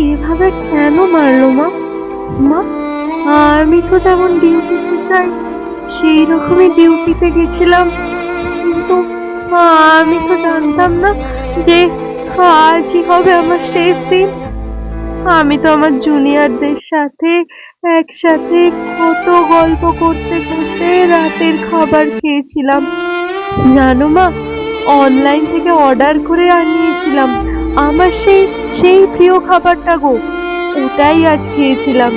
এভাবে কেন মারলো মা? মা, আমি তো যেমন ডিউটিতে যাই সেই রকমই ডিউটিতে গেছিলাম, কিন্তু আমি তো জানতাম না যে আজই হবে আমার শেষ দিন। আমি তো আমার জুনিয়রদের সাথে একসাথে কত গল্প করতে করতে রাতের খাবার খেয়েছিলাম। জানো মা, অনলাইন থেকে অর্ডার করে আনিয়েছিলাম আমার সেই সেই প্রিয় খাবারটা গো, ওটাই আজ খেয়েছিলাম।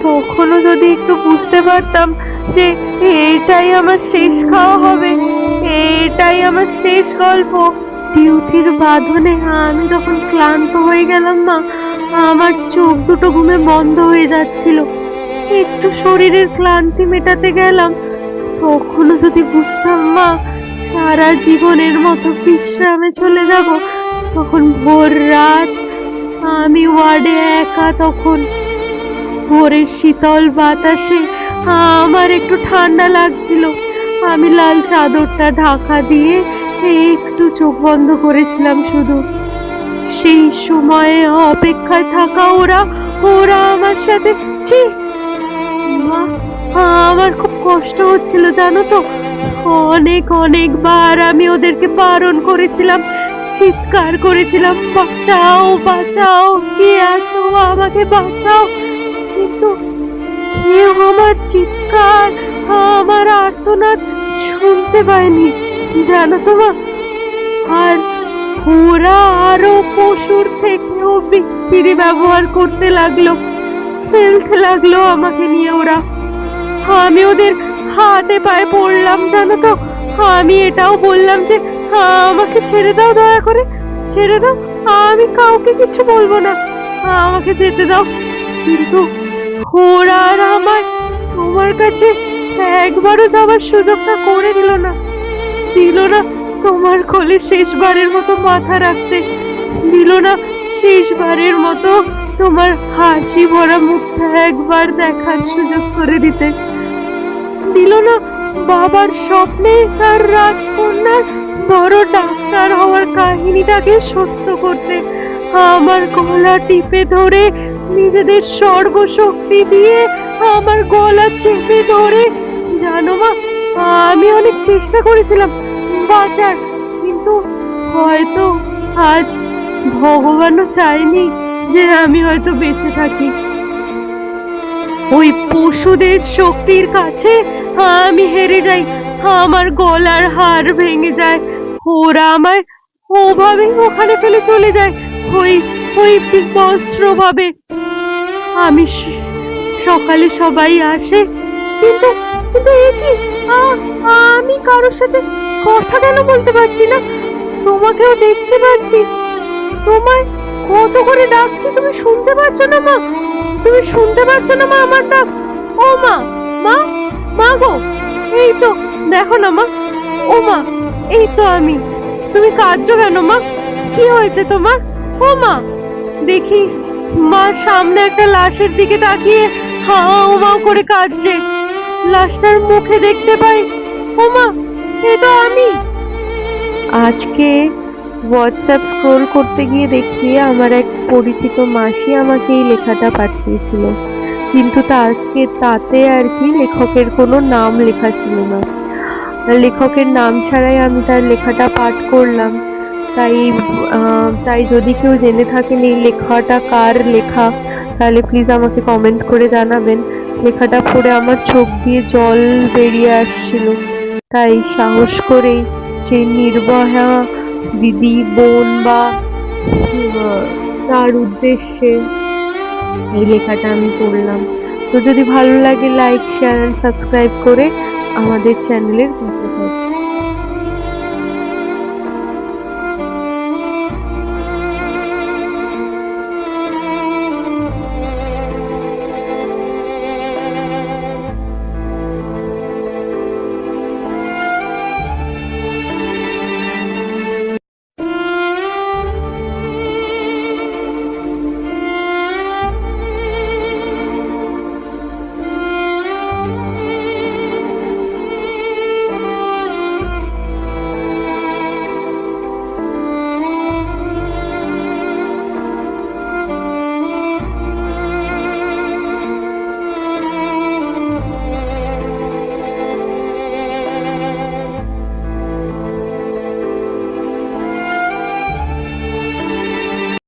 তখনও যদি একটু বুঝতে পারতাম যে এটাই আমার শেষ খাওয়া হবে, এটাই আমার শেষ গল্প। ডিউটির বাঁধনে আমি যখন ক্লান্ত হয়ে গেলাম না, আমার চোখ দুটো ঘুমে বন্ধ হয়ে যাচ্ছিল, একটু শরীরের ক্লান্তি মেটাতে গেলাম, তখনও যদি বুঝতাম মা সারা জীবনের মতো বিশ্রামে চলে যাব, তখন ভোর রাত, আমি ওয়ার্ডে একা, তখন ভোরের শীতল বাতাসে আমার একটু ঠান্ডা লাগছিল, আমি লাল চাদরটা ঢাকা দিয়ে একটু চোখ বন্ধ করেছিলাম শুধু। সেই সময়ে অপেক্ষায় থাকা ওরা ওরা আমার সাথে, ছি মা, আমার খুব কষ্ট হচ্ছিল জানো তো। অনেক অনেকবার আমি ওদেরকে বারণ করেছিলাম, চিৎকার করেছিলাম, বাঁচাও বাঁচাও, কে আছো আমাকে বাঁচাও, কিন্তু কেউ আমার চিৎকার, আমার আর্তনাদ শুনতে পায়নি জানো তো মা। আর ওরা আরো পশুর থেকেও বিচ্ছিরি ব্যবহার করতে লাগলো, ফেলতে লাগলো আমাকে নিয়ে ওরা। আমি ওদের হাতে পায়ে পড়লাম জানো তো, আমি এটাও বললাম যে আমাকে ছেড়ে দাও, দয়া করে ছেড়ে দাও, আমি কাউকে কিছু বলবো না, আমাকে যেতে দাও। কিন্তু ওরা আর আমার তোমার কাছে একবারও যাওয়ার সুযোগটা করে দিল না, দিল না তোমার কোলে শেষবারের মতো মাথা রাখতে, দিল না শেষবারের মতো তোমার হাসি ভরা মুখটা একবার দেখার সুযোগ করে দিতে, দিল না বাবার স্বপ্নে তার রাজকন্যার বড় ডাক্তার হওয়ার কাহিনীটাকে সত্য করতে, আমার গলা টিপে ধরে নিজেদের সর্বশক্তি দিয়ে আমার গলা চেপে ধরে। জানো মা, আমি অনেক চেষ্টা করেছিলাম বাঁচার, কিন্তু হয়তো আজ ভগবানও চায়নি যে আমি হয়তো বেঁচে থাকি। ওই পশুদের শক্তির কাছে আমি হেরে যাই, আমার গলার হাড় ভেঙে যায়, ওরা আমায় ওভাবেই ওখানে ফেলে চলে যায়, ওই ওই বিবস্ত্র ভাবে। আমি সকালে সবাই আসে, কিন্তু কিন্তু এ কি, আমি কারোর সাথে কথা কেন বলতে পারছি না? তোমাকেও দেখতে পাচ্ছি, তোমায় কত করে ডাকছি, তুমি শুনতে পাচ্ছ না মা? তুমি শুনতে পাচ্ছ না মা আমার ডাক? ও মা, মা, মা গো, এই তো দেখো না মা, ও মা, এই তো আমি। তুমি কাঁদছো কেন মা? কি হয়েছে তোমার? ও মা, দেখি মা সামনে একটা লাশের দিকে তাকিয়ে হাও মাও করে কাঁদছে, লাশটার মুখে দেখতে পাই, ও মা, এ তো আমি। আজকে হোয়াটসঅ্যাপ স্ক্রোল করতে গিয়ে দেখি আমার এক পরিচিত মাসি আমাকে এই লেখাটা পাঠিয়েছিল, কিন্তু তাতে আর কি লেখকের কোনো নাম লেখা ছিল না। লেখকের নাম ছাড়াই আমি তার লেখাটা পাঠ করলাম। তাই যদি কেউ জেনে থাকেন এই লেখাটা কার লেখা, তাহলে প্লিজ আমাকে কমেন্ট করে জানাবেন। লেখাটা পড়ে আমার চোখ দিয়ে জল বেরিয়ে আসছিল, তাই সাহস করে সেই নির্ভয়া দিদি, বোন বা তার উদ্দেশ্যে এই লেখাটা আমি পড়লাম। তো যদি ভালো লাগে লাইক, শেয়ার এন্ড সাবস্ক্রাইব করে আমাদের চ্যানেলের পাশে থাকবেন।